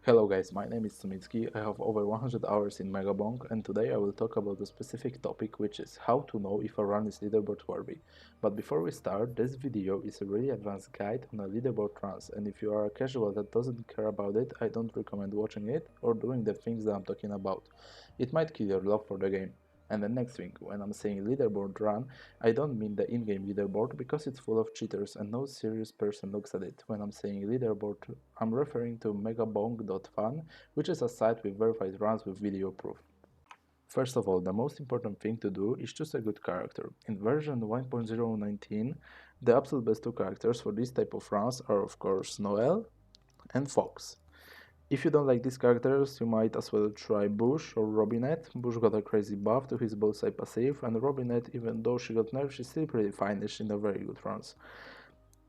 Hello guys, my name is Sumitsky. I have over 100 hours in Megabonk and today I will talk about a specific topic, which is how to know if a run is leaderboard worthy. But before we start, this video is a really advanced guide on a leaderboard runs, and if you are a casual that doesn't care about it, I don't recommend watching it or doing the things that I'm talking about. It might kill your love for the game. And the next thing, when I'm saying leaderboard run, I don't mean the in-game leaderboard because it's full of cheaters and no serious person looks at it. When I'm saying leaderboard, I'm referring to megabonk.fun, which is a site with verified runs with video proof. First of all, the most important thing to do is choose a good character. In version 1.019, the absolute best two characters for this type of runs are of course Noel and Fox. If you don't like these characters, you might as well try Bush or Robinette. Bush got a crazy buff to his bullseye passive, and Robinette, even though she got nerfed, she's still pretty fine-ish in the very good runs.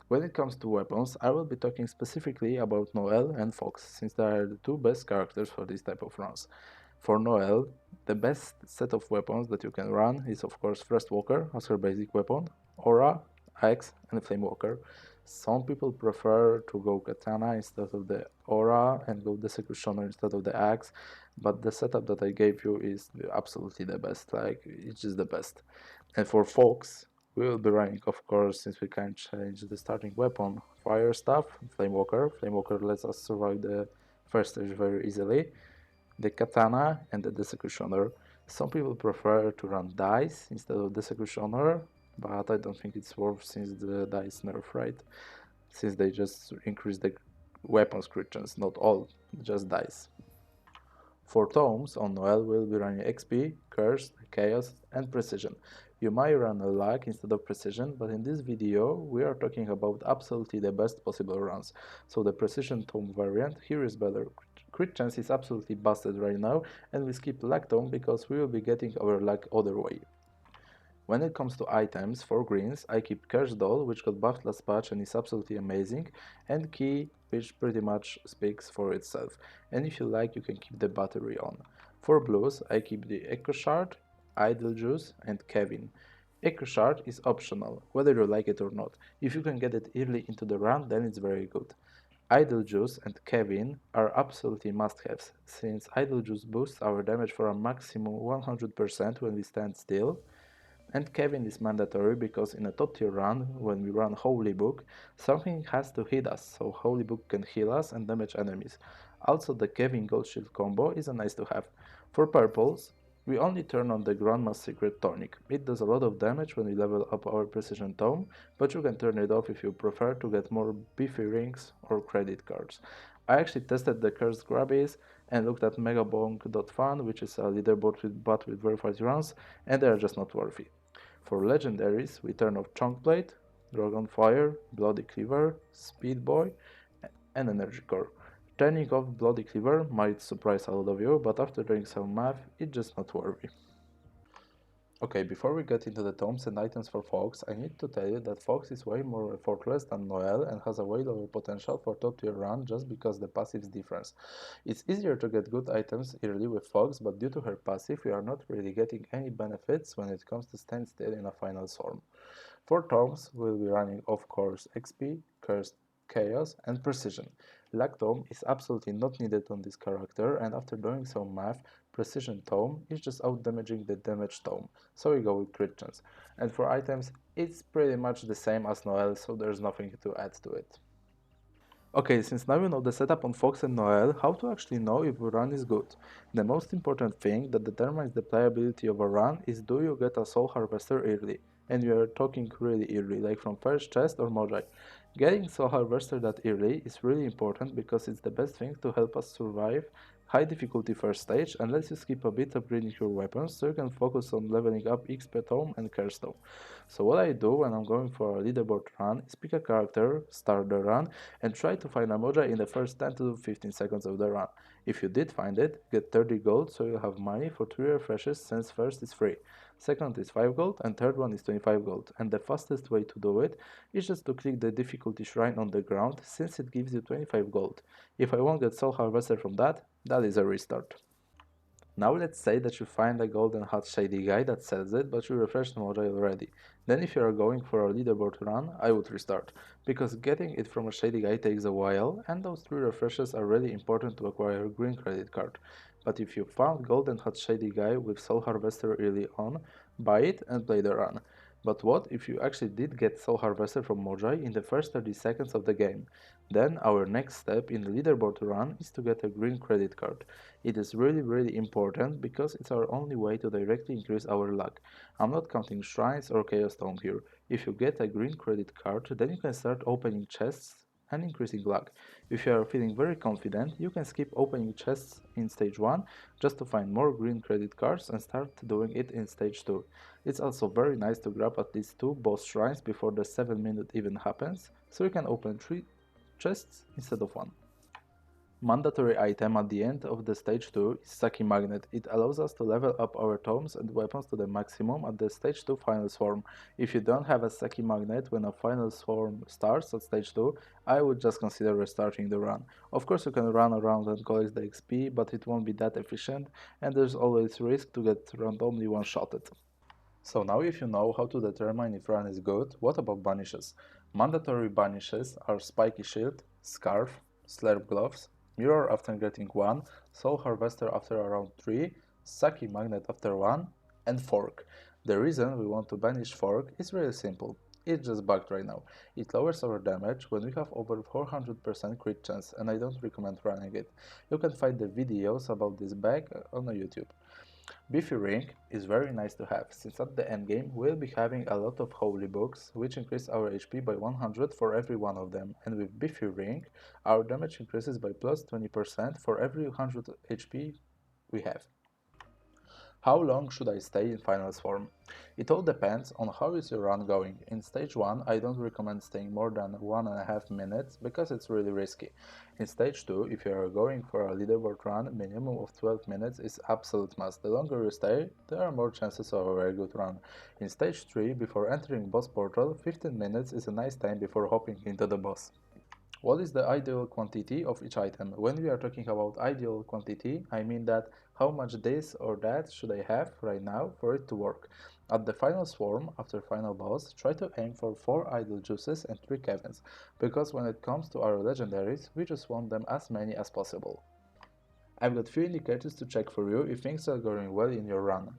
When it comes to weapons, I will be talking specifically about Noel and Fox, since they are the two best characters for this type of runs. For Noel, the best set of weapons that you can run is of course Frostwalker as her basic weapon, Aura, Axe and Flamewalker. Some people prefer to go Katana instead of the Aura and go the Executioner instead of the Axe, but the setup that I gave you is absolutely the best, like it's just the best. And for Fox, we will be running, of course, since we can't change the starting weapon, Fire Staff, Flamewalker. Flamewalker lets us survive the first stage very easily, the Katana and the Executioner. Some people prefer to run Dice instead of the Executioner, but I don't think it's worth since the Dice nerf, right? Since they just increase the weapons crit chance, not all, just Dice. For tomes, on Noel we'll be running XP, Curse, Chaos and Precision. You might run a Luck instead of Precision, but in this video we are talking about absolutely the best possible runs. So the Precision tome variant here is better. Crit chance is absolutely busted right now, and we skip Luck tome because we will be getting our luck other way. When it comes to items, for greens, I keep Curse Doll, which got buffed last patch and is absolutely amazing, and Key, which pretty much speaks for itself, and if you like you can keep the battery on. For blues, I keep the Echo Shard, Idle Juice and Kevin. Echo Shard is optional, whether you like it or not. If you can get it early into the run, then it's very good. Idle Juice and Kevin are absolutely must-haves, since Idle Juice boosts our damage for a maximum 100% when we stand still, and Kevin is mandatory because in a top tier run, when we run Holy Book, something has to hit us, so Holy Book can heal us and damage enemies. Also the Kevin Gold Shield combo is a nice to have. For purples, we only turn on the Grandma's Secret Tonic. It does a lot of damage when we level up our Precision Tome, but you can turn it off if you prefer to get more beefy rings or credit cards. I actually tested the Cursed Grabbies and looked at Megabonk.fun, which is a leaderboard with verified runs, and they are just not worthy. For legendaries, we turn off Chunkblade, Dragonfire, Bloody Cleaver, Speed Boy, and Energy Core. Turning off Bloody Cleaver might surprise a lot of you, but after doing some math, it's just not worthy. Okay, before we get into the tomes and items for Fox, I need to tell you that Fox is way more effortless than Noel and has a way lower potential for top tier run just because the passive's difference. It's easier to get good items early with Fox, but due to her passive we are not really getting any benefits when it comes to stand still in a final storm. For tomes, we'll be running of course XP, Cursed, Chaos and Precision. Luck Tome is absolutely not needed on this character, and after doing some math, Precision Tome is just out-damaging the damage Tome, so we go with crit chance. And for items, it's pretty much the same as Noel, so there's nothing to add to it. Okay, since now you know the setup on Fox and Noel, how to actually know if a run is good? The most important thing that determines the playability of a run is do you get a Soul Harvester early? And we are talking really early, like from first chest or Mojai. Getting Soul Harvester that early is really important because it's the best thing to help us survive high difficulty first stage and lets you skip a bit upgrading your weapons so you can focus on leveling up XP Tome and Curse Tome. So what I do when I'm going for a leaderboard run is pick a character, start the run, and try to find a Moja in the first 10 to 15 seconds of the run. If you did find it, get 30 gold so you have money for 3 refreshes since first is free, second is 5 gold and third one is 25 gold, and the fastest way to do it is just to click the difficulty shrine on the ground since it gives you 25 gold. If I won't get Soul Harvester from that, that is a restart. Now let's say that you find a golden hot shady guy that sells it, but you refreshed Mojai already. Then if you are going for a leaderboard run, I would restart, because getting it from a shady guy takes a while, and those 3 refreshes are really important to acquire a green credit card. But if you found golden hot shady guy with soul harvester early on, buy it and play the run. But what if you actually did get soul harvester from Mojai in the first 30 seconds of the game? Then our next step in the leaderboard run is to get a green credit card. It is really important because it's our only way to directly increase our luck. I'm not counting shrines or chaos tome here. If you get a green credit card, then you can start opening chests and increasing luck. If you are feeling very confident, you can skip opening chests in stage 1 just to find more green credit cards and start doing it in stage 2. It's also very nice to grab at least 2 boss shrines before the 7-minute even happens, so you can open 3 chests instead of 1. Mandatory item at the end of the stage 2 is Saki Magnet. It allows us to level up our tomes and weapons to the maximum at the stage 2 final swarm. If you don't have a Saki Magnet when a final swarm starts at stage 2, I would just consider restarting the run. Of course you can run around and collect the XP, but it won't be that efficient and there's always risk to get randomly one-shotted. So now if you know how to determine if run is good, what about banishes? Mandatory banishes are Spiky Shield, Scarf, Slurp Gloves, Mirror after getting 1, Soul Harvester after around 3, Saki Magnet after 1, and Fork. The reason we want to banish Fork is really simple. It's just bugged right now. It lowers our damage when we have over 400% crit chance, and I don't recommend running it. You can find the videos about this bug on YouTube. Beefy Ring is very nice to have, since at the endgame we'll be having a lot of holy books, which increase our HP by 100 for every one of them, and with Beefy Ring, our damage increases by plus 20% for every 100 HP we have. How long should I stay in final swarm? It all depends on how is your run going. In stage 1 I don't recommend staying more than 1.5 minutes because it's really risky. In stage 2, if you are going for a leaderboard run, minimum of 12 minutes is absolute must. The longer you stay, there are more chances of a very good run. In stage 3, before entering boss portal, 15 minutes is a nice time before hopping into the boss. What is the ideal quantity of each item? When we are talking about ideal quantity, I mean that how much this or that should I have right now for it to work. At the final swarm, after final boss, try to aim for 4 idle juices and 3 Kevins, because when it comes to our legendaries, we just want them as many as possible. I've got few indicators to check for you if things are going well in your run.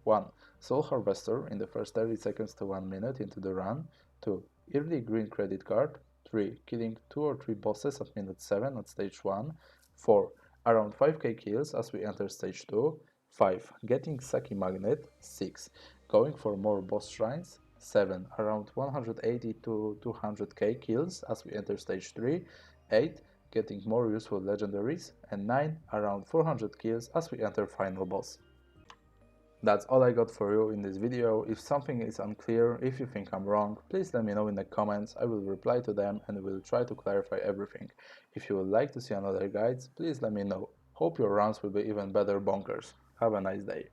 1. Soul Harvester in the first 30 seconds to 1 minute into the run. 2. Early green credit card. 3. Killing 2 or 3 bosses at minute 7 at stage 1. 4. Around 5k kills as we enter stage 2. 5. Getting Saki Magnet. 6. Going for more boss shrines. 7. Around 180 to 200k kills as we enter stage 3. 8. Getting more useful legendaries. And 9. Around 400 kills as we enter final boss. That's all I got for you in this video. If something is unclear, if you think I'm wrong, please let me know in the comments. I will reply to them and will try to clarify everything. If you would like to see another guides, please let me know. Hope your runs will be even better bonkers. Have a nice day.